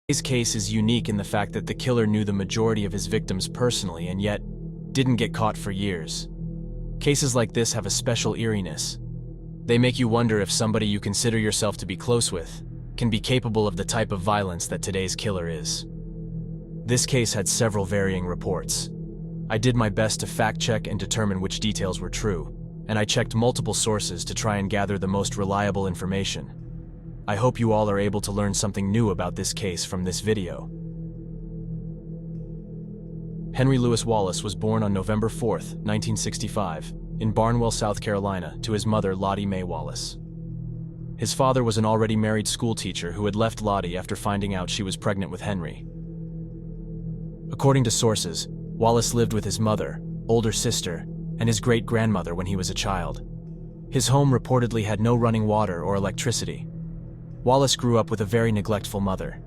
Today's case is unique in the fact that the killer knew the majority of his victims personally and yet didn't get caught for years. Cases like this have a special eeriness. They make you wonder if somebody you consider yourself to be close with can be capable of the type of violence that today's killer is. This case had several varying reports. I did my best to fact-check and determine which details were true, and I checked multiple sources to try and gather the most reliable information. I hope you all are able to learn something new about this case from this video. Henry Louis Wallace was born on November 4, 1965, in Barnwell, South Carolina, to his mother, Lottie Mae Wallace. His father was an already married schoolteacher who had left Lottie after finding out she was pregnant with Henry. According to sources, Wallace lived with his mother, older sister, and his great-grandmother when he was a child. His home reportedly had no running water or electricity. Wallace grew up with a very neglectful mother.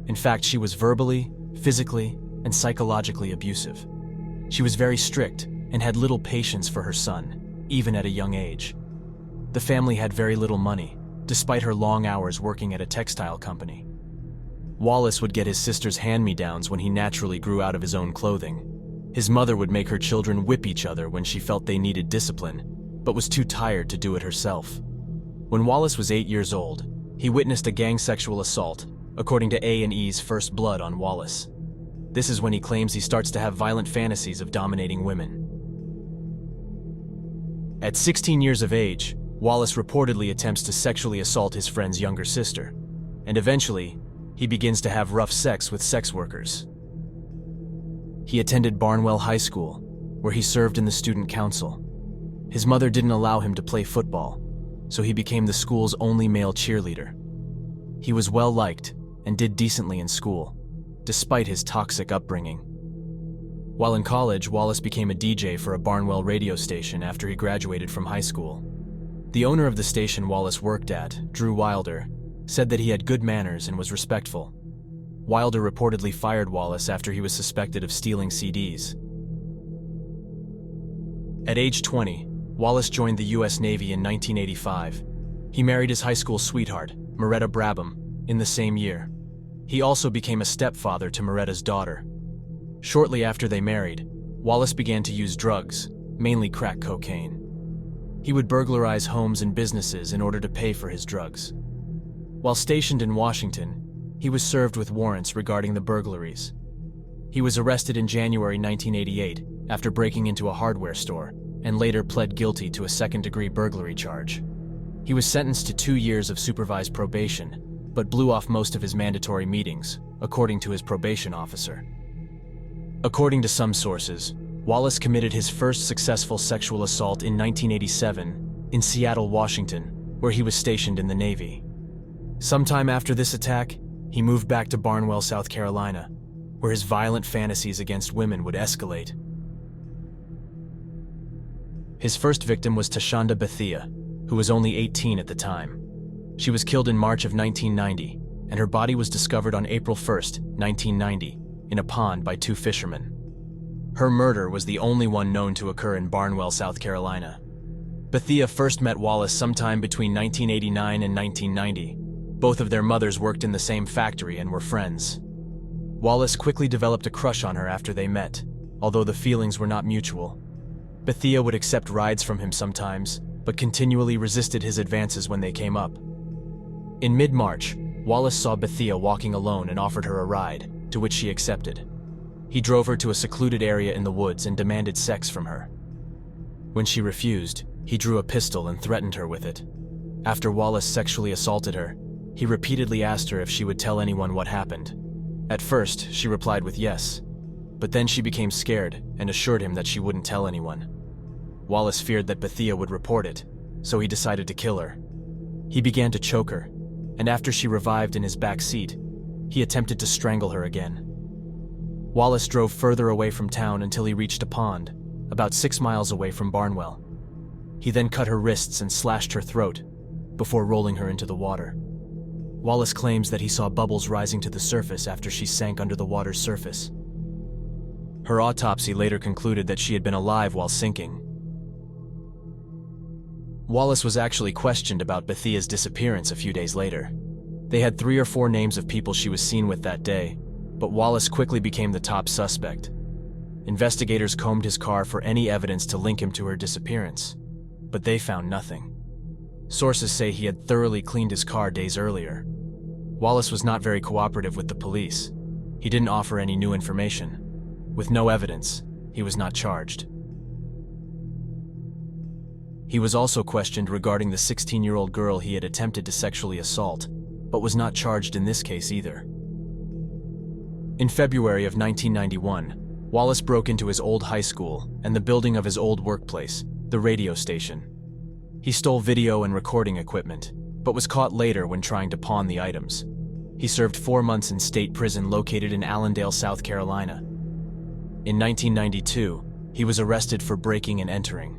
In fact, she was verbally, physically, and psychologically abusive. She was very strict and had little patience for her son, even at a young age. The family had very little money, despite her long hours working at a textile company. Wallace would get his sister's hand-me-downs when he naturally grew out of his own clothing. His mother would make her children whip each other when she felt they needed discipline, but was too tired to do it herself. When Wallace was 8 years old, he witnessed a gang sexual assault, according to A&E's First Blood on Wallace. This is when he claims he starts to have violent fantasies of dominating women. At 16 years of age, Wallace reportedly attempts to sexually assault his friend's younger sister, and eventually, he begins to have rough sex with sex workers. He attended Barnwell High School, where he served in the student council. His mother didn't allow him to play football, so he became the school's only male cheerleader. He was well-liked and did decently in school, despite his toxic upbringing. While in college, Wallace became a DJ for a Barnwell radio station after he graduated from high school. The owner of the station Wallace worked at, Drew Wilder, said that he had good manners and was respectful. Wilder reportedly fired Wallace after he was suspected of stealing CDs. At age 20, Wallace joined the U.S. Navy in 1985. He married his high school sweetheart, Moretta Brabham, in the same year. He also became a stepfather to Moretta's daughter. Shortly after they married, Wallace began to use drugs, mainly crack cocaine. He would burglarize homes and businesses in order to pay for his drugs. While stationed in Washington, he was served with warrants regarding the burglaries. He was arrested in January 1988 after breaking into a hardware store and later pled guilty to a second-degree burglary charge. He was sentenced to 2 years of supervised probation, but blew off most of his mandatory meetings, according to his probation officer. According to some sources, Wallace committed his first successful sexual assault in 1987 in Seattle, Washington, where he was stationed in the Navy. Sometime after this attack, he moved back to Barnwell, South Carolina, where his violent fantasies against women would escalate. His first victim was Tashonda Bethia, who was only 18 at the time. She was killed in March of 1990, and her body was discovered on April 1, 1990, in a pond by 2 fishermen. Her murder was the only one known to occur in Barnwell, South Carolina. Bethia first met Wallace sometime between 1989 and 1990. Both of their mothers worked in the same factory and were friends. Wallace quickly developed a crush on her after they met, although the feelings were not mutual. Bethia would accept rides from him sometimes, but continually resisted his advances when they came up. In mid-March, Wallace saw Bethia walking alone and offered her a ride, to which she accepted. He drove her to a secluded area in the woods and demanded sex from her. When she refused, he drew a pistol and threatened her with it. After Wallace sexually assaulted her, he repeatedly asked her if she would tell anyone what happened. At first, she replied with yes, but then she became scared and assured him that she wouldn't tell anyone. Wallace feared that Bethia would report it, so he decided to kill her. He began to choke her, and after she revived in his back seat, he attempted to strangle her again. Wallace drove further away from town until he reached a pond, about 6 miles away from Barnwell. He then cut her wrists and slashed her throat, before rolling her into the water. Wallace claims that he saw bubbles rising to the surface after she sank under the water's surface. Her autopsy later concluded that she had been alive while sinking. Wallace was actually questioned about Bethia's disappearance a few days later. They had 3 or 4 names of people she was seen with that day, but Wallace quickly became the top suspect. Investigators combed his car for any evidence to link him to her disappearance, but they found nothing. Sources say he had thoroughly cleaned his car days earlier. Wallace was not very cooperative with the police. He didn't offer any new information. With no evidence, he was not charged. He was also questioned regarding the 16-year-old girl he had attempted to sexually assault, but was not charged in this case either. In February of 1991, Wallace broke into his old high school and the building of his old workplace, the radio station. He stole video and recording equipment, but was caught later when trying to pawn the items. He served 4 months in state prison located in Allendale, South Carolina. In 1992, he was arrested for breaking and entering.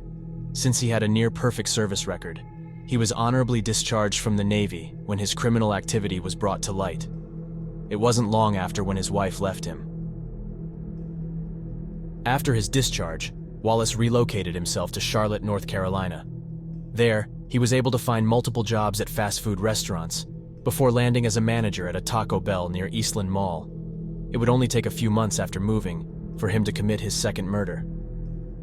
Since he had a near-perfect service record, he was honorably discharged from the Navy when his criminal activity was brought to light. It wasn't long after when his wife left him. After his discharge, Wallace relocated himself to Charlotte, North Carolina. There, he was able to find multiple jobs at fast food restaurants, before landing as a manager at a Taco Bell near Eastland Mall. It would only take a few months after moving for him to commit his second murder.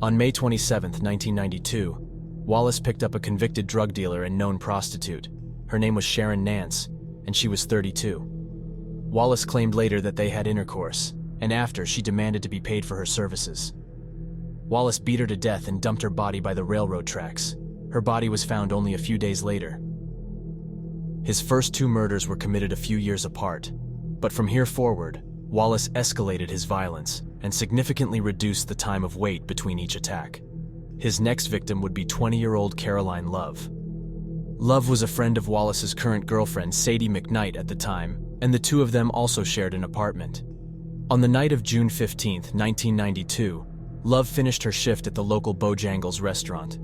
On May 27, 1992, Wallace picked up a convicted drug dealer and known prostitute. Her name was Sharon Nance, and she was 32. Wallace claimed later that they had intercourse, and after, she demanded to be paid for her services. Wallace beat her to death and dumped her body by the railroad tracks. Her body was found only a few days later. His first 2 murders were committed a few years apart, but from here forward, Wallace escalated his violence and significantly reduced the time of wait between each attack. His next victim would be 20-year-old Caroline Love. Love was a friend of Wallace's current girlfriend, Sadie McKnight, at the time, and the two of them also shared an apartment. On the night of June 15, 1992, Love finished her shift at the local Bojangles restaurant.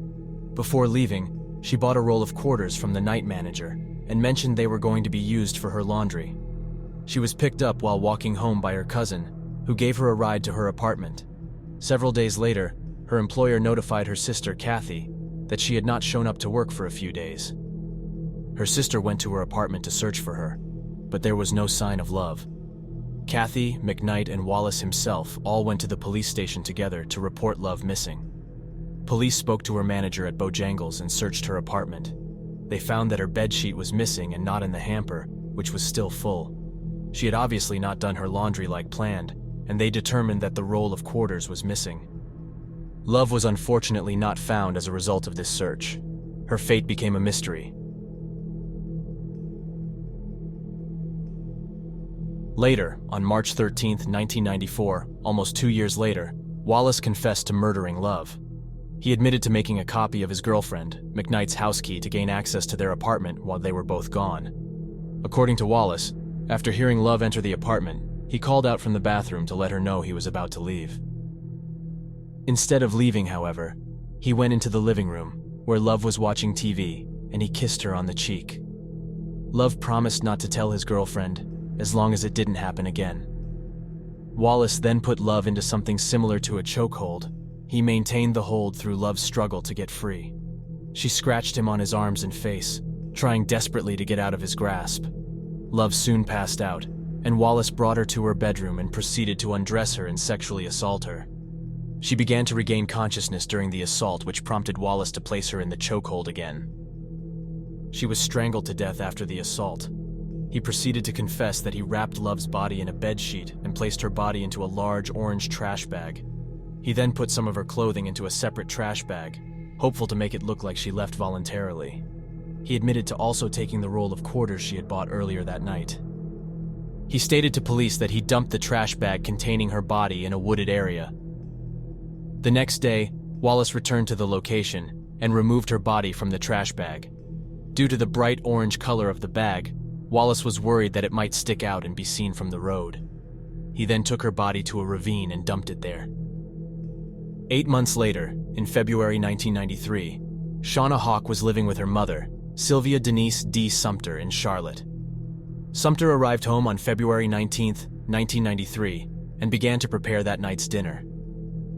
Before leaving, she bought a roll of quarters from the night manager and mentioned they were going to be used for her laundry. She was picked up while walking home by her cousin, who gave her a ride to her apartment. Several days later, her employer notified her sister, Kathy, that she had not shown up to work for a few days. Her sister went to her apartment to search for her, but there was no sign of Love. Kathy, McKnight, and Wallace himself all went to the police station together to report Love missing. Police spoke to her manager at Bojangles and searched her apartment. They found that her bedsheet was missing and not in the hamper, which was still full. She had obviously not done her laundry like planned, and they determined that the roll of quarters was missing. Love was unfortunately not found as a result of this search. Her fate became a mystery. Later, on March 13, 1994, almost 2 years later, Wallace confessed to murdering Love. He admitted to making a copy of his girlfriend, McKnight's house key to gain access to their apartment while they were both gone. According to Wallace, after hearing Love enter the apartment, he called out from the bathroom to let her know he was about to leave. Instead of leaving, however, he went into the living room, where Love was watching TV, and he kissed her on the cheek. Love promised not to tell his girlfriend, as long as it didn't happen again. Wallace then put Love into something similar to a chokehold. He maintained the hold through Love's struggle to get free. She scratched him on his arms and face, trying desperately to get out of his grasp. Love soon passed out, and Wallace brought her to her bedroom and proceeded to undress her and sexually assault her. She began to regain consciousness during the assault, which prompted Wallace to place her in the chokehold again. She was strangled to death after the assault. He proceeded to confess that he wrapped Love's body in a bedsheet and placed her body into a large orange trash bag. He then put some of her clothing into a separate trash bag, hopeful to make it look like she left voluntarily. He admitted to also taking the roll of quarters she had bought earlier that night. He stated to police that he dumped the trash bag containing her body in a wooded area. The next day, Wallace returned to the location and removed her body from the trash bag. Due to the bright orange color of the bag, Wallace was worried that it might stick out and be seen from the road. He then took her body to a ravine and dumped it there. 8 months later, in February 1993, Shauna Hawk was living with her mother, Sylvia Denise D. Sumter, in Charlotte. Sumter arrived home on February 19, 1993, and began to prepare that night's dinner.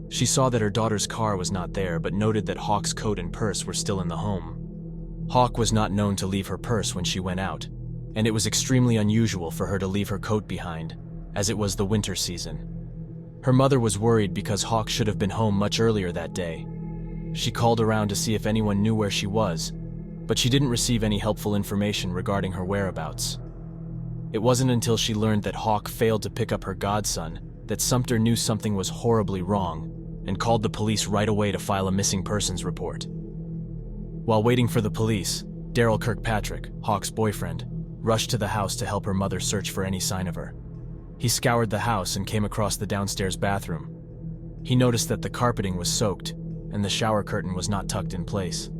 She saw that her daughter's car was not there, but noted that Hawk's coat and purse were still in the home. Hawk was not known to leave her purse when she went out. and it was extremely unusual for her to leave her coat behind, as it was the winter season. Her mother was worried because Hawk should have been home much earlier that day. She called around to see if anyone knew where she was, but she didn't receive any helpful information regarding her whereabouts. It wasn't until she learned that Hawk failed to pick up her godson that Sumter knew something was horribly wrong and called the police right away to file a missing persons report. While waiting for the police, Daryl Kirkpatrick, Hawk's boyfriend, rushed to the house to help her mother search for any sign of her. He scoured the house and came across the downstairs bathroom. He noticed that the carpeting was soaked and the shower curtain was not tucked in place.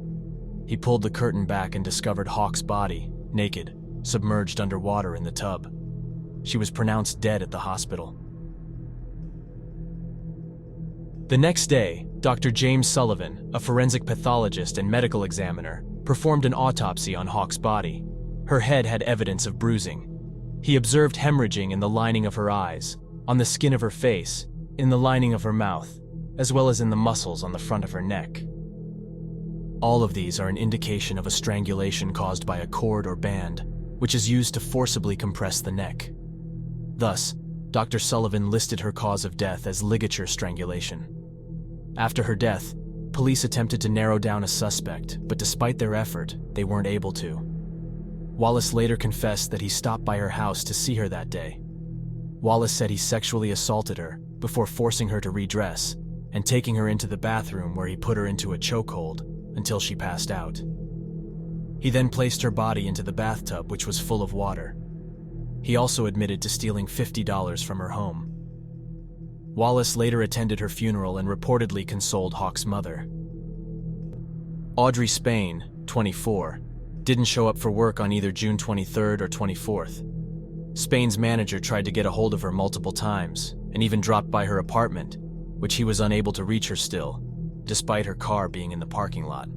He pulled the curtain back and discovered Hawk's body, naked, submerged underwater in the tub. She was pronounced dead at the hospital. The next day, Dr. James Sullivan, a forensic pathologist and medical examiner, performed an autopsy on Hawk's body. Her head had evidence of bruising. He observed hemorrhaging in the lining of her eyes, on the skin of her face, in the lining of her mouth, as well as in the muscles on the front of her neck. All of these are an indication of a strangulation caused by a cord or band, which is used to forcibly compress the neck. Thus, Dr. Sullivan listed her cause of death as ligature strangulation. After her death, police attempted to narrow down a suspect, but despite their effort, they weren't able to. Wallace later confessed that he stopped by her house to see her that day. Wallace said he sexually assaulted her before forcing her to redress and taking her into the bathroom where he put her into a chokehold until she passed out. He then placed her body into the bathtub, which was full of water. He also admitted to stealing $50 from her home. Wallace later attended her funeral and reportedly consoled Hawk's mother. Audrey Spain, 24, didn't show up for work on either June 23rd or 24th. Spain's manager tried to get a hold of her multiple times and even dropped by her apartment, which he was unable to reach her still, despite her car being in the parking lot.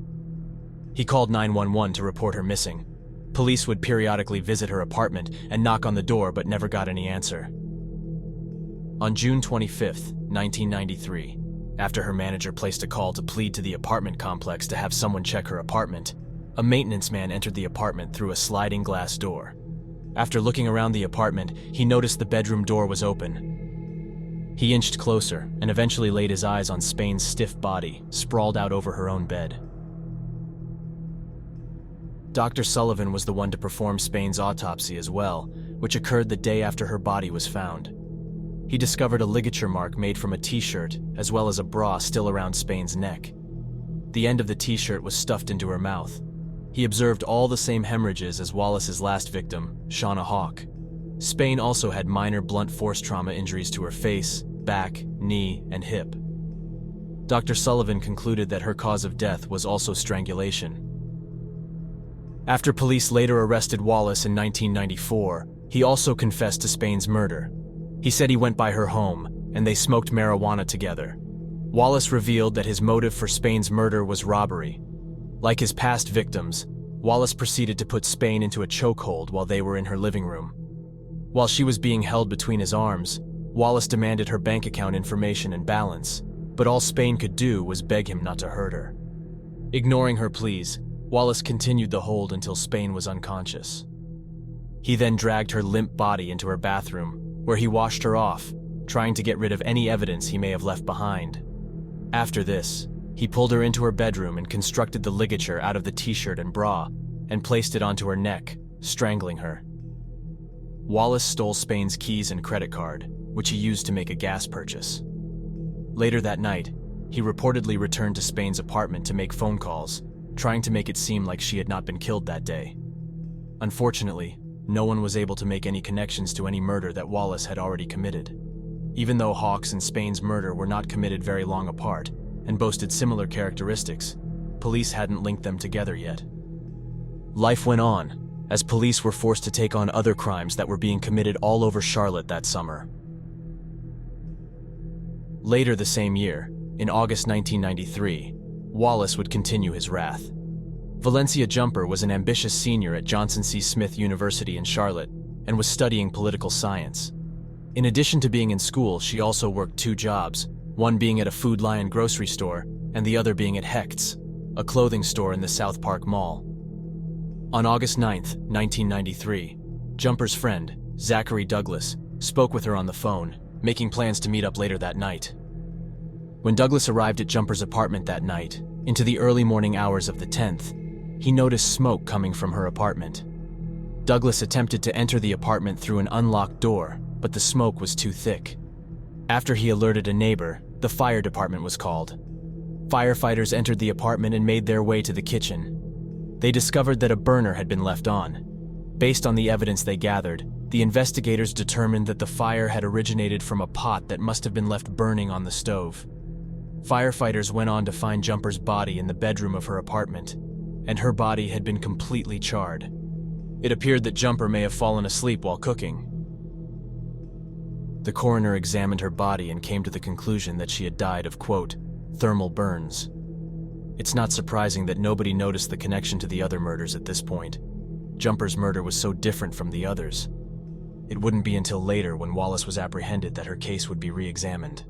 He called 911 to report her missing. Police would periodically visit her apartment and knock on the door but never got any answer. On June 25th, 1993, after her manager placed a call to plead to the apartment complex to have someone check her apartment, a maintenance man entered the apartment through a sliding glass door. After looking around the apartment, he noticed the bedroom door was open. He inched closer and eventually laid his eyes on Spain's stiff body, sprawled out over her own bed. Dr. Sullivan was the one to perform Spain's autopsy as well, which occurred the day after her body was found. He discovered a ligature mark made from a t-shirt, as well as a bra still around Spain's neck. The end of the t-shirt was stuffed into her mouth. He observed all the same hemorrhages as Wallace's last victim, Shauna Hawk. Spain also had minor blunt force trauma injuries to her face, back, knee, and hip. Dr. Sullivan concluded that her cause of death was also strangulation. After police later arrested Wallace in 1994, he also confessed to Spain's murder. He said he went by her home, and they smoked marijuana together. Wallace revealed that his motive for Spain's murder was robbery. Like his past victims, Wallace proceeded to put Spain into a chokehold while they were in her living room. While she was being held between his arms, Wallace demanded her bank account information and balance, but all Spain could do was beg him not to hurt her. Ignoring her pleas, Wallace continued the hold until Spain was unconscious. He then dragged her limp body into her bathroom, where he washed her off, trying to get rid of any evidence he may have left behind. After this, he pulled her into her bedroom and constructed the ligature out of the t-shirt and bra, and placed it onto her neck, strangling her. Wallace stole Spain's keys and credit card, which he used to make a gas purchase. Later that night, he reportedly returned to Spain's apartment to make phone calls, trying to make it seem like she had not been killed that day. Unfortunately, no one was able to make any connections to any murder that Wallace had already committed. Even though Hawk's and Spain's murder were not committed very long apart and boasted similar characteristics, police hadn't linked them together yet. Life went on, as police were forced to take on other crimes that were being committed all over Charlotte that summer. Later the same year, in August 1993, Wallace would continue his wrath. Valencia Jumper was an ambitious senior at Johnson C. Smith University in Charlotte and was studying political science. In addition to being in school, she also worked two jobs, one being at a Food Lion grocery store and the other being at Hecht's, a clothing store in the South Park Mall. On August 9, 1993, Jumper's friend, Zachary Douglas, spoke with her on the phone, making plans to meet up later that night. When Douglas arrived at Jumper's apartment that night, into the early morning hours of the 10th, he noticed smoke coming from her apartment. Douglas attempted to enter the apartment through an unlocked door, but the smoke was too thick. After he alerted a neighbor, the fire department was called. Firefighters entered the apartment and made their way to the kitchen. They discovered that a burner had been left on. Based on the evidence they gathered, the investigators determined that the fire had originated from a pot that must have been left burning on the stove. Firefighters went on to find Jumper's body in the bedroom of her apartment, and her body had been completely charred. It appeared that Jumper may have fallen asleep while cooking. The coroner examined her body and came to the conclusion that she had died of, quote, thermal burns. It's not surprising that nobody noticed the connection to the other murders at this point. Jumper's murder was so different from the others. It wouldn't be until later, when Wallace was apprehended, that her case would be re-examined.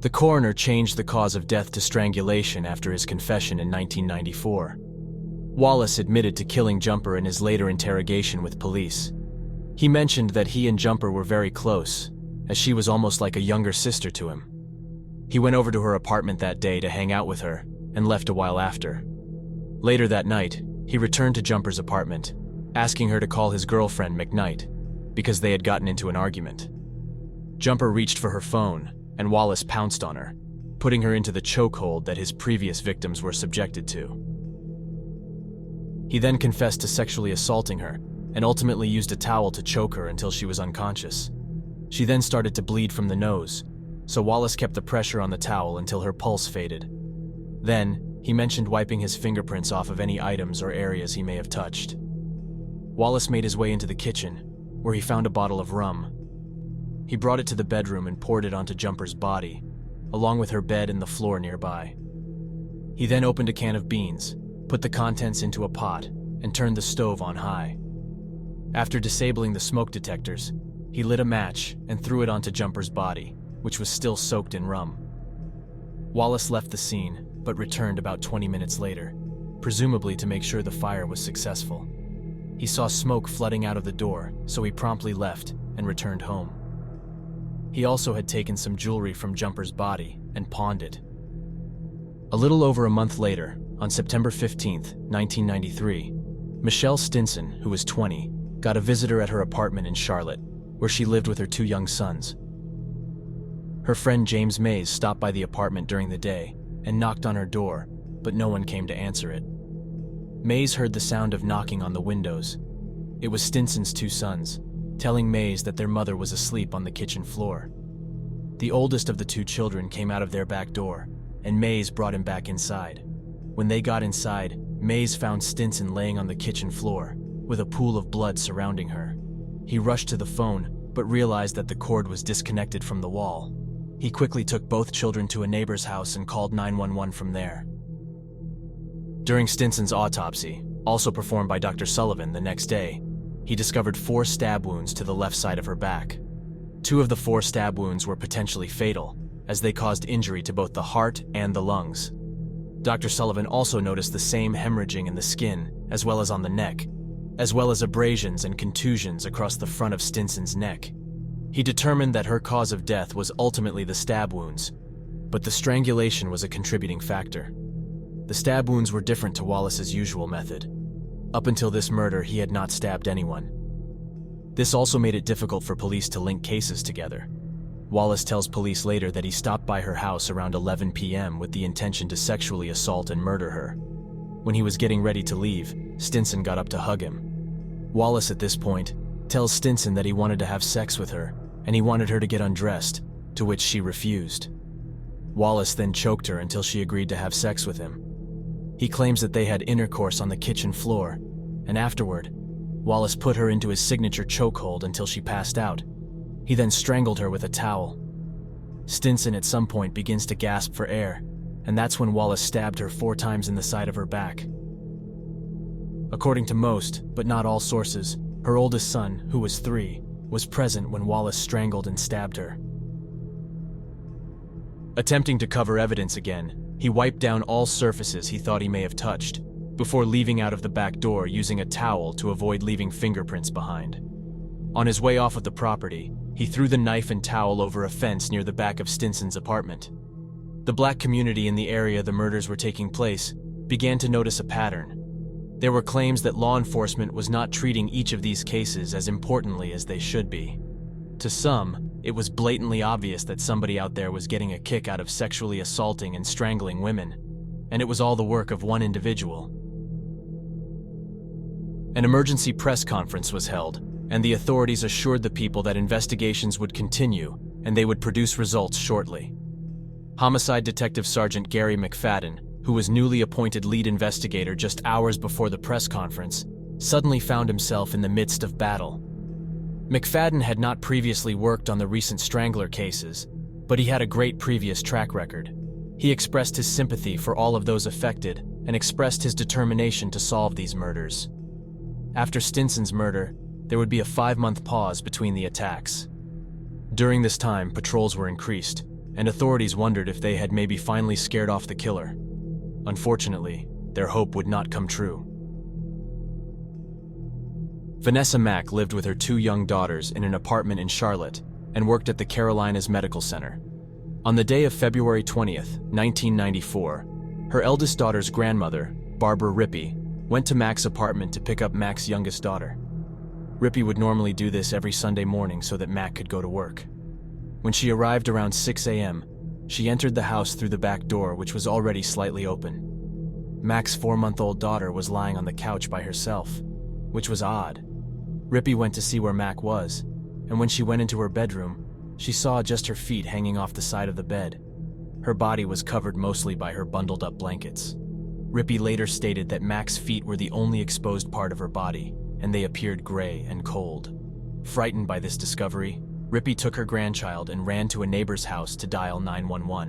The coroner changed the cause of death to strangulation after his confession in 1994. Wallace admitted to killing Jumper in his later interrogation with police. He mentioned that he and Jumper were very close, as she was almost like a younger sister to him. He went over to her apartment that day to hang out with her, and left a while after. Later that night, he returned to Jumper's apartment, asking her to call his girlfriend McKnight, because they had gotten into an argument. Jumper reached for her phone, and Wallace pounced on her, putting her into the chokehold that his previous victims were subjected to. He then confessed to sexually assaulting her, and ultimately used a towel to choke her until she was unconscious. She then started to bleed from the nose, so Wallace kept the pressure on the towel until her pulse faded. Then, he mentioned wiping his fingerprints off of any items or areas he may have touched. Wallace made his way into the kitchen, where he found a bottle of rum. He brought it to the bedroom and poured it onto Jumper's body, along with her bed and the floor nearby. He then opened a can of beans, put the contents into a pot, and turned the stove on high. After disabling the smoke detectors, he lit a match and threw it onto Jumper's body, which was still soaked in rum. Wallace left the scene, but returned about 20 minutes later, presumably to make sure the fire was successful. He saw smoke flooding out of the door, so he promptly left and returned home. He also had taken some jewelry from Jumper's body and pawned it. A little over a month later, on September 15, 1993, Michelle Stinson, who was 20, got a visitor at her apartment in Charlotte, where she lived with her 2 young sons. Her friend James Mays stopped by the apartment during the day and knocked on her door, but no one came to answer it. Mays heard the sound of knocking on the windows. It was Stinson's 2 sons, telling Mays that their mother was asleep on the kitchen floor. The oldest of the 2 children came out of their back door, and Mays brought him back inside. When they got inside, Mays found Stinson laying on the kitchen floor, with a pool of blood surrounding her. He rushed to the phone, but realized that the cord was disconnected from the wall. He quickly took both children to a neighbor's house and called 911 from there. During Stinson's autopsy, also performed by Dr. Sullivan the next day, he discovered 4 stab wounds to the left side of her back. 2 of the 4 stab wounds were potentially fatal, as they caused injury to both the heart and the lungs. Dr. Sullivan also noticed the same hemorrhaging in the skin, as well as on the neck, as well as abrasions and contusions across the front of Stinson's neck. He determined that her cause of death was ultimately the stab wounds, but the strangulation was a contributing factor. The stab wounds were different to Wallace's usual method. Up until this murder, he had not stabbed anyone. This also made it difficult for police to link cases together. Wallace tells police later that he stopped by her house around 11 p.m. with the intention to sexually assault and murder her. When he was getting ready to leave, Stinson got up to hug him. Wallace, at this point, tells Stinson that he wanted to have sex with her, and he wanted her to get undressed, to which she refused. Wallace then choked her until she agreed to have sex with him. He claims that they had intercourse on the kitchen floor, and afterward, Wallace put her into his signature chokehold until she passed out. He then strangled her with a towel. Stinson at some point begins to gasp for air, and that's when Wallace stabbed her 4 times in the side of her back. According to most, but not all sources, her oldest son, who was 3, was present when Wallace strangled and stabbed her. Attempting to cover evidence again, he wiped down all surfaces he thought he may have touched. before leaving out of the back door using a towel to avoid leaving fingerprints behind. On his way off of the property, he threw the knife and towel over a fence near the back of Stinson's apartment. The black community in the area the murders were taking place began to notice a pattern. There were claims that law enforcement was not treating each of these cases as importantly as they should be. To some, it was blatantly obvious that somebody out there was getting a kick out of sexually assaulting and strangling women, and it was all the work of one individual. An emergency press conference was held, and the authorities assured the people that investigations would continue and they would produce results shortly. Homicide Detective Sergeant Gary McFadden, who was newly appointed lead investigator just hours before the press conference, suddenly found himself in the midst of battle. McFadden had not previously worked on the recent Strangler cases, but he had a great previous track record. He expressed his sympathy for all of those affected and expressed his determination to solve these murders. After Stinson's murder, there would be a 5-month pause between the attacks. During this time, patrols were increased, and authorities wondered if they had maybe finally scared off the killer. Unfortunately, their hope would not come true. Vanessa Mack lived with her 2 young daughters in an apartment in Charlotte and worked at the Carolinas Medical Center. On the day of February 20th, 1994, her eldest daughter's grandmother, Barbara Rippey, went to Mack's apartment to pick up Mack's youngest daughter. Rippey would normally do this every Sunday morning so that Mack could go to work. When she arrived around 6 a.m., she entered the house through the back door, which was already slightly open. Mack's 4-month-old daughter was lying on the couch by herself, which was odd. Rippey went to see where Mack was, and when she went into her bedroom, she saw just her feet hanging off the side of the bed. Her body was covered mostly by her bundled-up blankets. Rippey later stated that Mack's feet were the only exposed part of her body, and they appeared gray and cold. Frightened by this discovery, Rippey took her grandchild and ran to a neighbor's house to dial 911.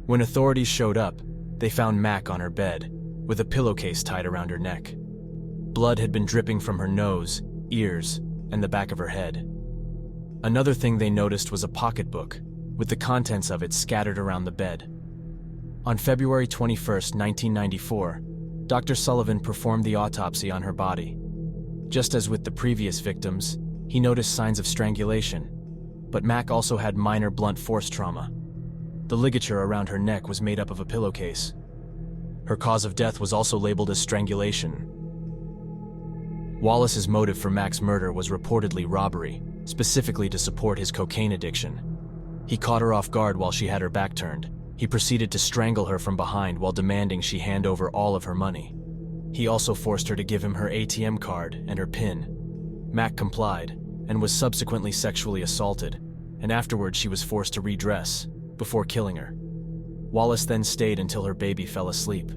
When authorities showed up, they found Mack on her bed, with a pillowcase tied around her neck. Blood had been dripping from her nose, ears, and the back of her head. Another thing they noticed was a pocketbook, with the contents of it scattered around the bed. On February 21st, 1994, Dr. Sullivan performed the autopsy on her body. Just as with the previous victims, he noticed signs of strangulation, but Mack also had minor blunt force trauma. The ligature around her neck was made up of a pillowcase. Her cause of death was also labeled as strangulation. Wallace's motive for Mack's murder was reportedly robbery, specifically to support his cocaine addiction. He caught her off guard while she had her back turned. He proceeded to strangle her from behind while demanding she hand over all of her money. He also forced her to give him her ATM card and her PIN. Mack complied and was subsequently sexually assaulted, and afterwards she was forced to redress before killing her. Wallace then stayed until her baby fell asleep.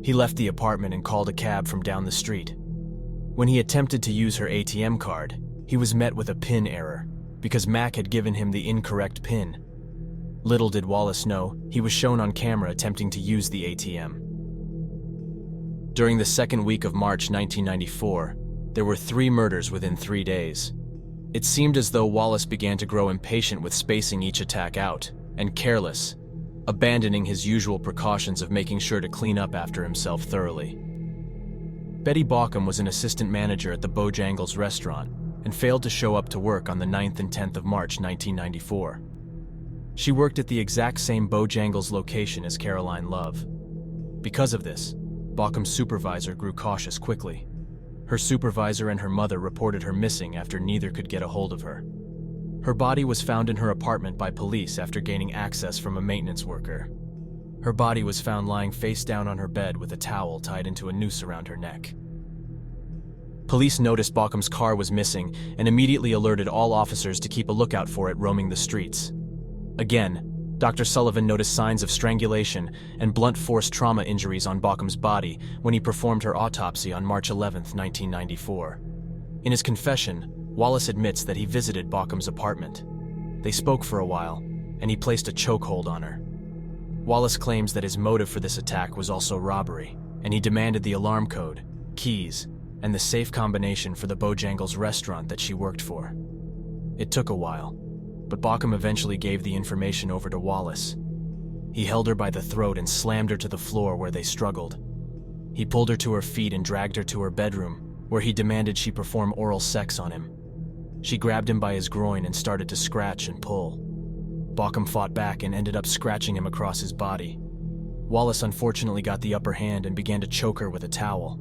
He left the apartment and called a cab from down the street. When he attempted to use her ATM card, he was met with a PIN error because Mack had given him the incorrect PIN. Little did Wallace know, he was shown on camera attempting to use the ATM. During the second week of March 1994, there were 3 murders within 3 days. It seemed as though Wallace began to grow impatient with spacing each attack out, and careless, abandoning his usual precautions of making sure to clean up after himself thoroughly. Betty Baucom was an assistant manager at the Bojangles restaurant and failed to show up to work on the 9th and 10th of March 1994. She worked at the exact same Bojangles location as Caroline Love. Because of this, Baucom's supervisor grew cautious quickly. Her supervisor and her mother reported her missing after neither could get a hold of her. Her body was found in her apartment by police after gaining access from a maintenance worker. Her body was found lying face down on her bed with a towel tied into a noose around her neck. Police noticed Baucom's car was missing and immediately alerted all officers to keep a lookout for it roaming the streets. Again, Dr. Sullivan noticed signs of strangulation and blunt force trauma injuries on Baucom's body when he performed her autopsy on March 11, 1994. In his confession, Wallace admits that he visited Baucom's apartment. They spoke for a while, and he placed a chokehold on her. Wallace claims that his motive for this attack was also robbery, and he demanded the alarm code, keys, and the safe combination for the Bojangles restaurant that she worked for. It took a while, but Baucom eventually gave the information over to Wallace. He held her by the throat and slammed her to the floor where they struggled. He pulled her to her feet and dragged her to her bedroom, where he demanded she perform oral sex on him. She grabbed him by his groin and started to scratch and pull. Baucom fought back and ended up scratching him across his body. Wallace unfortunately got the upper hand and began to choke her with a towel.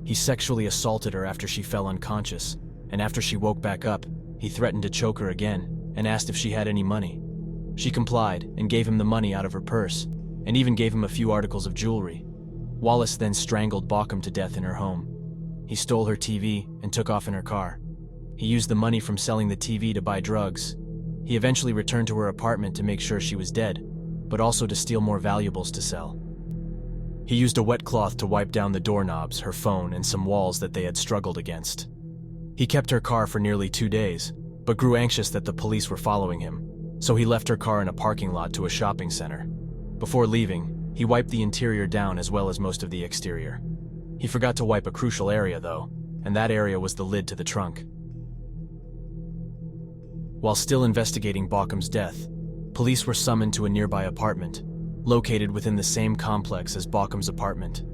He sexually assaulted her after she fell unconscious, and after she woke back up, he threatened to choke her again and asked if she had any money. She complied and gave him the money out of her purse, and even gave him a few articles of jewelry. Wallace then strangled Baucom to death in her home. He stole her TV and took off in her car. He used the money from selling the TV to buy drugs. He eventually returned to her apartment to make sure she was dead, but also to steal more valuables to sell. He used a wet cloth to wipe down the doorknobs, her phone, and some walls that they had struggled against. He kept her car for nearly 2 days, but grew anxious that the police were following him, so he left her car in a parking lot to a shopping center. Before leaving, he wiped the interior down as well as most of the exterior. He forgot to wipe a crucial area though, and that area was the lid to the trunk. While still investigating Baucom's death, police were summoned to a nearby apartment, located within the same complex as Baucom's apartment.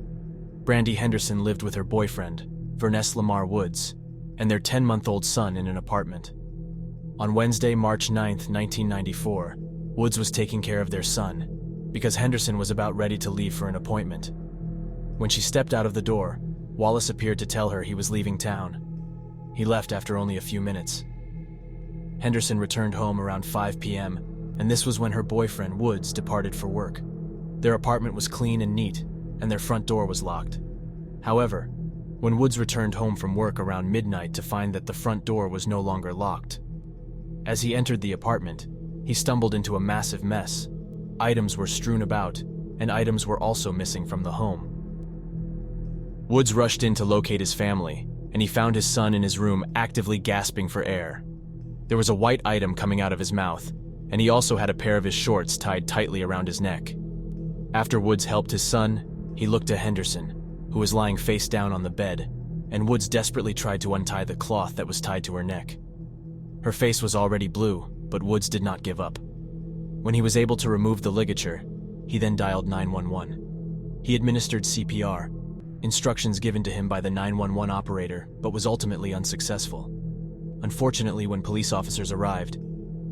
Brandy Henderson lived with her boyfriend, Verness Lamar Woods, and their 10-month-old son in an apartment. On Wednesday, March 9, 1994, Woods was taking care of their son, because Henderson was about ready to leave for an appointment. When she stepped out of the door, Wallace appeared to tell her he was leaving town. He left after only a few minutes. Henderson returned home around 5 p.m., and this was when her boyfriend, Woods, departed for work. Their apartment was clean and neat, and their front door was locked. However, when Woods returned home from work around midnight to find that the front door was no longer locked, as he entered the apartment, he stumbled into a massive mess. Items were strewn about, and items were also missing from the home. Woods rushed in to locate his family, and he found his son in his room actively gasping for air. There was a white item coming out of his mouth, and he also had a pair of his shorts tied tightly around his neck. After Woods helped his son, he looked to Henderson, who was lying face down on the bed, and Woods desperately tried to untie the cloth that was tied to her neck. Her face was already blue, but Woods did not give up. When he was able to remove the ligature, he then dialed 911. He administered CPR, instructions given to him by the 911 operator, but was ultimately unsuccessful. Unfortunately, when police officers arrived,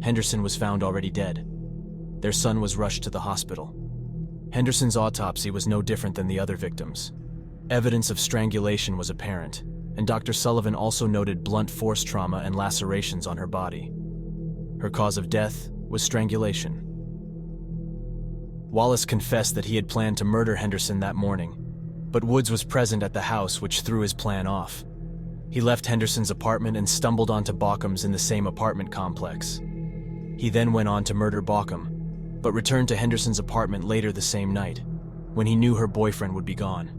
Henderson was found already dead. Their son was rushed to the hospital. Henderson's autopsy was no different than the other victims. Evidence of strangulation was apparent, and Dr. Sullivan also noted blunt force trauma and lacerations on her body. Her cause of death was strangulation. Wallace confessed that he had planned to murder Henderson that morning, but Woods was present at the house, which threw his plan off. He left Henderson's apartment and stumbled onto Baucom's in the same apartment complex. He then went on to murder Baucom, but returned to Henderson's apartment later the same night, when he knew her boyfriend would be gone.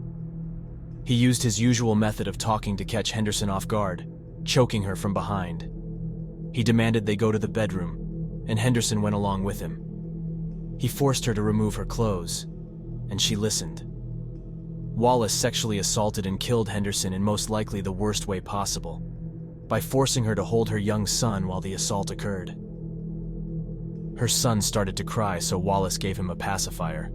He used his usual method of talking to catch Henderson off guard, choking her from behind. He demanded they go to the bedroom, and Henderson went along with him. He forced her to remove her clothes, and she listened. Wallace sexually assaulted and killed Henderson in most likely the worst way possible, by forcing her to hold her young son while the assault occurred. Her son started to cry, so Wallace gave him a pacifier.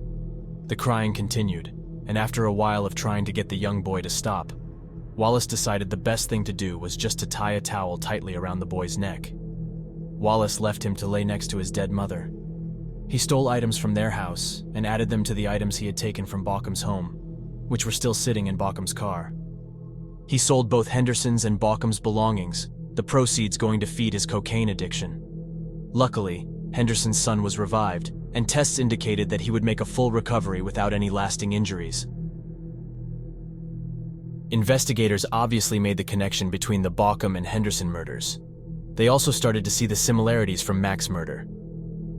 The crying continued, and after a while of trying to get the young boy to stop, Wallace decided the best thing to do was just to tie a towel tightly around the boy's neck. Wallace left him to lay next to his dead mother. He stole items from their house and added them to the items he had taken from Baucom's home, which were still sitting in Baucom's car. He sold both Henderson's and Baucom's belongings, the proceeds going to feed his cocaine addiction. Luckily, Henderson's son was revived, and tests indicated that he would make a full recovery without any lasting injuries. Investigators obviously made the connection between the Baucom and Henderson murders. They also started to see the similarities from Mac's murder.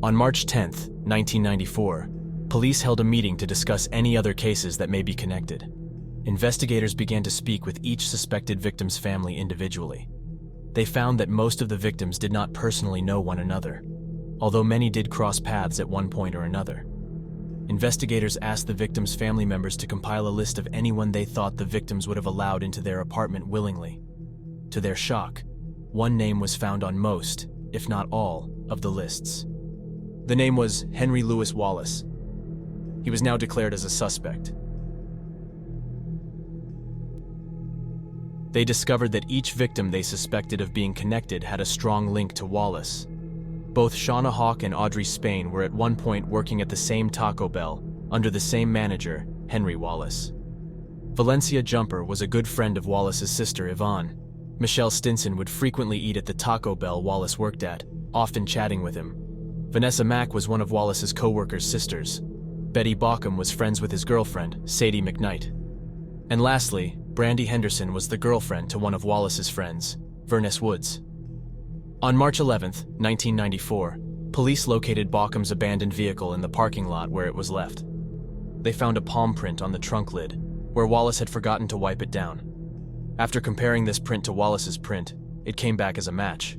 On March 10, 1994, police held a meeting to discuss any other cases that may be connected. Investigators began to speak with each suspected victim's family individually. They found that most of the victims did not personally know one another, although many did cross paths at one point or another. Investigators asked the victims' family members to compile a list of anyone they thought the victims would have allowed into their apartment willingly. To their shock, one name was found on most, if not all, of the lists. The name was Henry Louis Wallace. He was now declared as a suspect. They discovered that each victim they suspected of being connected had a strong link to Wallace. Both Shauna Hawk and Audrey Spain were at one point working at the same Taco Bell under the same manager, Henry Wallace. Valencia Jumper was a good friend of Wallace's sister, Yvonne. Michelle Stinson would frequently eat at the Taco Bell Wallace worked at, often chatting with him. Vanessa Mack was one of Wallace's co-workers' sisters. Betty Baucom was friends with his girlfriend, Sadie McKnight. And lastly, Brandy Henderson was the girlfriend to one of Wallace's friends, Vernice Woods. On March 11, 1994, police located Baucom's abandoned vehicle in the parking lot where it was left. They found a palm print on the trunk lid, where Wallace had forgotten to wipe it down. After comparing this print to Wallace's print, it came back as a match.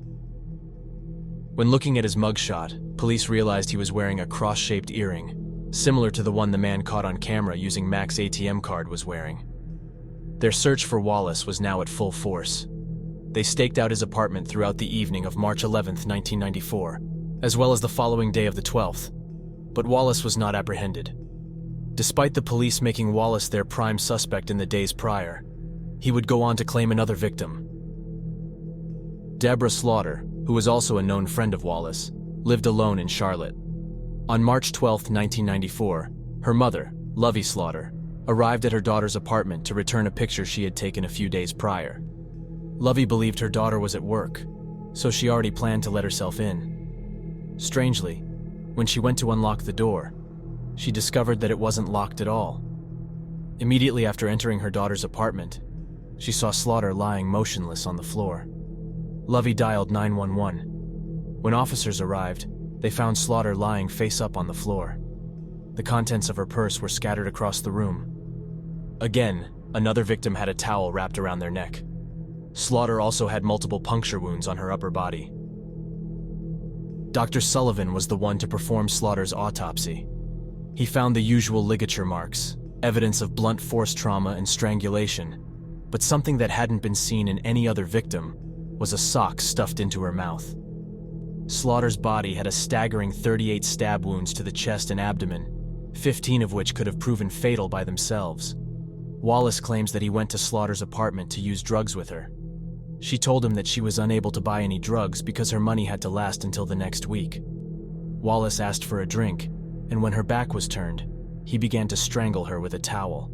When looking at his mugshot, police realized he was wearing a cross-shaped earring, similar to the one the man caught on camera using Mac's ATM card was wearing. Their search for Wallace was now at full force. They staked out his apartment throughout the evening of March 11, 1994, as well as the following day of the 12th. But Wallace was not apprehended. Despite the police making Wallace their prime suspect in the days prior, he would go on to claim another victim. Deborah Slaughter, who was also a known friend of Wallace, lived alone in Charlotte. On March 12, 1994, her mother, Lovey Slaughter, arrived at her daughter's apartment to return a picture she had taken a few days prior. Lovey believed her daughter was at work, so she already planned to let herself in. Strangely, when she went to unlock the door, she discovered that it wasn't locked at all. Immediately after entering her daughter's apartment, she saw Slaughter lying motionless on the floor. Lovey dialed 911. When officers arrived, they found Slaughter lying face up on the floor. The contents of her purse were scattered across the room. Again, another victim had a towel wrapped around their neck. Slaughter also had multiple puncture wounds on her upper body. Dr. Sullivan was the one to perform Slaughter's autopsy. He found the usual ligature marks, evidence of blunt force trauma and strangulation, but something that hadn't been seen in any other victim was a sock stuffed into her mouth. Slaughter's body had a staggering 38 stab wounds to the chest and abdomen, 15 of which could have proven fatal by themselves. Wallace claims that he went to Slaughter's apartment to use drugs with her. She told him that she was unable to buy any drugs because her money had to last until the next week. Wallace asked for a drink, and when her back was turned, he began to strangle her with a towel.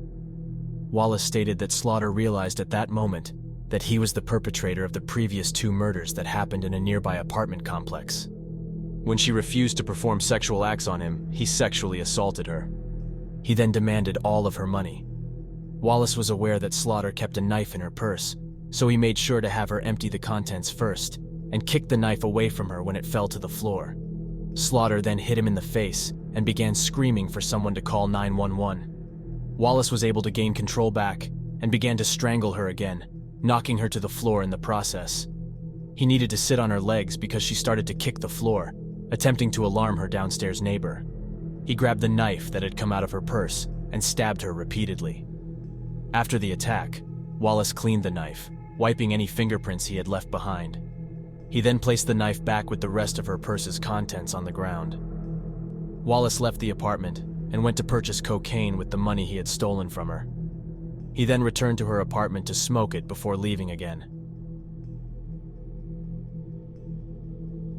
Wallace stated that Slaughter realized at that moment that he was the perpetrator of the previous 2 murders that happened in a nearby apartment complex. When she refused to perform sexual acts on him, he sexually assaulted her. He then demanded all of her money. Wallace was aware that Slaughter kept a knife in her purse, so he made sure to have her empty the contents first and kicked the knife away from her when it fell to the floor. Slaughter then hit him in the face and began screaming for someone to call 911. Wallace was able to gain control back and began to strangle her again, knocking her to the floor in the process. He needed to sit on her legs because she started to kick the floor, attempting to alarm her downstairs neighbor. He grabbed the knife that had come out of her purse and stabbed her repeatedly. After the attack, Wallace cleaned the knife, wiping any fingerprints he had left behind. He then placed the knife back with the rest of her purse's contents on the ground. Wallace left the apartment and went to purchase cocaine with the money he had stolen from her. He then returned to her apartment to smoke it before leaving again.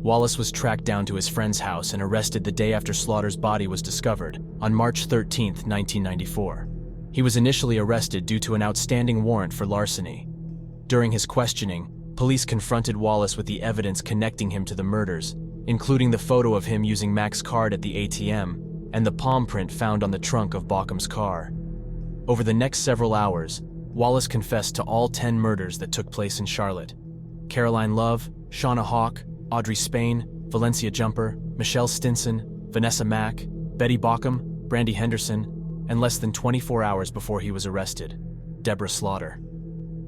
Wallace was tracked down to his friend's house and arrested the day after Slaughter's body was discovered, on March 13, 1994. He was initially arrested due to an outstanding warrant for larceny. During his questioning, police confronted Wallace with the evidence connecting him to the murders, including the photo of him using Mac's card at the ATM and the palm print found on the trunk of Baucom's car. Over the next several hours, Wallace confessed to all 10 murders that took place in Charlotte. Caroline Love, Shauna Hawk, Audrey Spain, Valencia Jumper, Michelle Stinson, Vanessa Mack, Betty Baucom, Brandy Henderson, and less than 24 hours before he was arrested, Deborah Slaughter.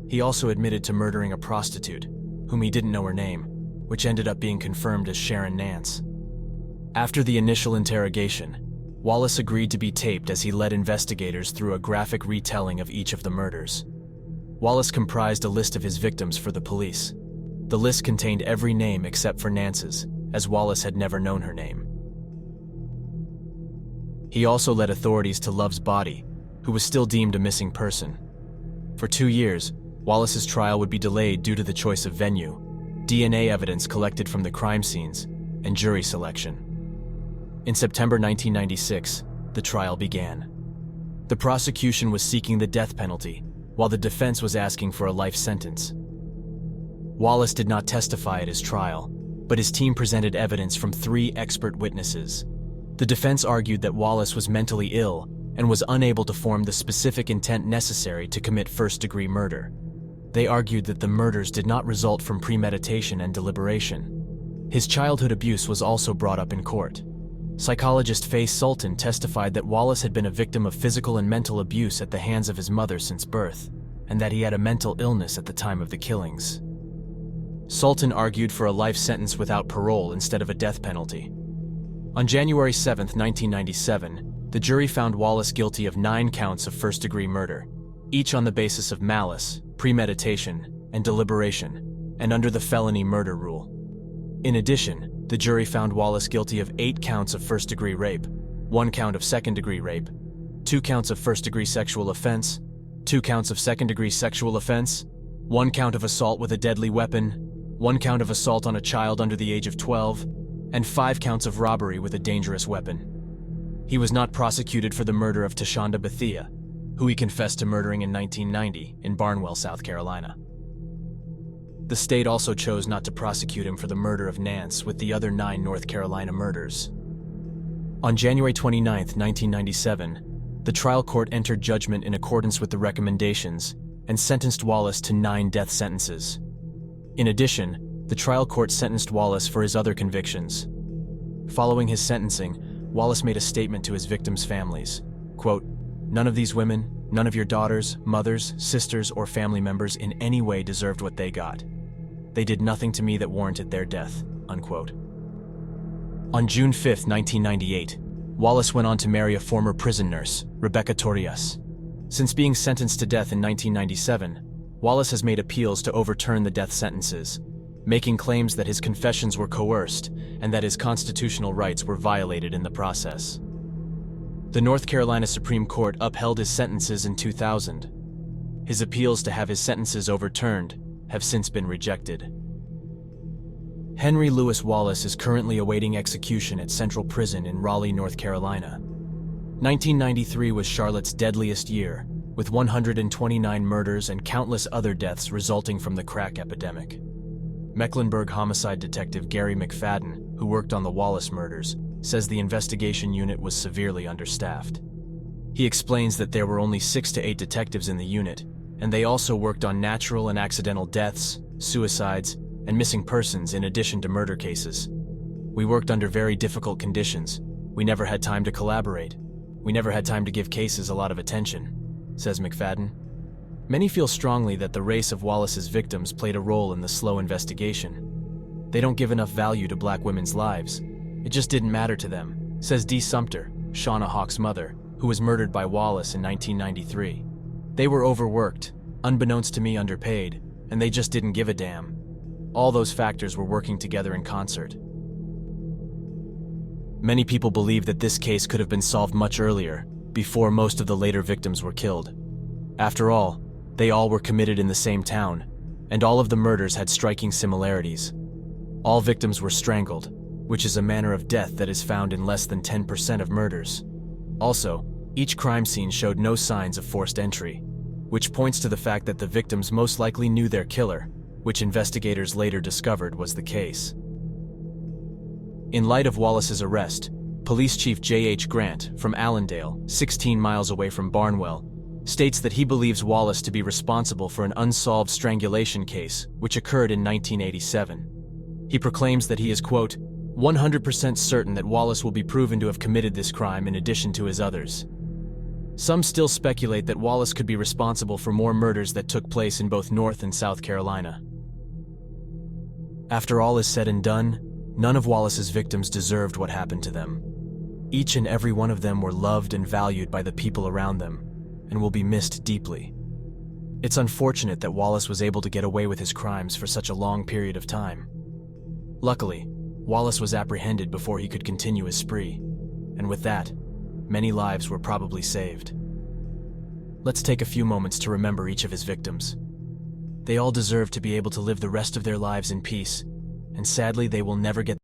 He also admitted to murdering a prostitute, whom he didn't know her name, which ended up being confirmed as Sharon Nance. After the initial interrogation, Wallace agreed to be taped as he led investigators through a graphic retelling of each of the murders. Wallace comprised a list of his victims for the police. The list contained every name except for Nance's, as Wallace had never known her name. He also led authorities to Love's body, who was still deemed a missing person. For 2 years, Wallace's trial would be delayed due to the choice of venue, DNA evidence collected from the crime scenes, and jury selection. In September 1996, the trial began. The prosecution was seeking the death penalty, while the defense was asking for a life sentence. Wallace did not testify at his trial, but his team presented evidence from 3 expert witnesses. The defense argued that Wallace was mentally ill and was unable to form the specific intent necessary to commit first-degree murder. They argued that the murders did not result from premeditation and deliberation. His childhood abuse was also brought up in court. Psychologist Faye Sultan testified that Wallace had been a victim of physical and mental abuse at the hands of his mother since birth, and that he had a mental illness at the time of the killings. Sultan argued for a life sentence without parole instead of a death penalty. On January 7, 1997, the jury found Wallace guilty of 9 counts of first-degree murder, each on the basis of malice, premeditation, and deliberation, and under the felony murder rule. In addition, the jury found Wallace guilty of 8 counts of first-degree rape, 1 count of second-degree rape, 2 counts of first-degree sexual offense, 2 counts of second-degree sexual offense, 1 count of assault with a deadly weapon, 1 count of assault on a child under the age of 12, and 5 counts of robbery with a dangerous weapon. He was not prosecuted for the murder of Tashonda Bethia, who he confessed to murdering in 1990 in Barnwell, South Carolina. The state also chose not to prosecute him for the murder of Nance with the other 9 North Carolina murders. On January 29, 1997, the trial court entered judgment in accordance with the recommendations and sentenced Wallace to 9 death sentences. In addition, the trial court sentenced Wallace for his other convictions. Following his sentencing, Wallace made a statement to his victims' families, quote, "None of these women, none of your daughters, mothers, sisters, or family members in any way deserved what they got. They did nothing to me that warranted their death," unquote. On June 5, 1998, Wallace went on to marry a former prison nurse, Rebecca Torrias. Since being sentenced to death in 1997, Wallace has made appeals to overturn the death sentences, making claims that his confessions were coerced and that his constitutional rights were violated in the process. The North Carolina Supreme Court upheld his sentences in 2000. His appeals to have his sentences overturned have since been rejected. Henry Louis Wallace is currently awaiting execution at Central Prison in Raleigh, North Carolina. 1993 was Charlotte's deadliest year, with 129 murders and countless other deaths resulting from the crack epidemic. Mecklenburg homicide detective Gary McFadden, who worked on the Wallace murders, says the investigation unit was severely understaffed. He explains that there were only 6 to 8 detectives in the unit, and they also worked on natural and accidental deaths, suicides, and missing persons in addition to murder cases. "We worked under very difficult conditions. We never had time to collaborate. We never had time to give cases a lot of attention," says McFadden. Many feel strongly that the race of Wallace's victims played a role in the slow investigation. "They don't give enough value to black women's lives. It just didn't matter to them," says Dee Sumter, Shauna Hawk's mother, who was murdered by Wallace in 1993. "They were overworked, unbeknownst to me underpaid, and they just didn't give a damn. All those factors were working together in concert." Many people believe that this case could have been solved much earlier, before most of the later victims were killed. After all, they all were committed in the same town, and all of the murders had striking similarities. All victims were strangled, which is a manner of death that is found in less than 10% of murders. Also, each crime scene showed no signs of forced entry, which points to the fact that the victims most likely knew their killer, which investigators later discovered was the case. In light of Wallace's arrest, Police Chief J.H. Grant from Allendale, 16 miles away from Barnwell, states that he believes Wallace to be responsible for an unsolved strangulation case which occurred in 1987. He proclaims that he is, quote, 100% certain that Wallace will be proven to have committed this crime in addition to his others. Some still speculate that Wallace could be responsible for more murders that took place in both North and South Carolina. After all is said and done, none of Wallace's victims deserved what happened to them. Each and every one of them were loved and valued by the people around them, and will be missed deeply. It's unfortunate that Wallace was able to get away with his crimes for such a long period of time. Luckily, Wallace was apprehended before he could continue his spree, and with that, many lives were probably saved. Let's take a few moments to remember each of his victims. They all deserve to be able to live the rest of their lives in peace, and sadly, they will never get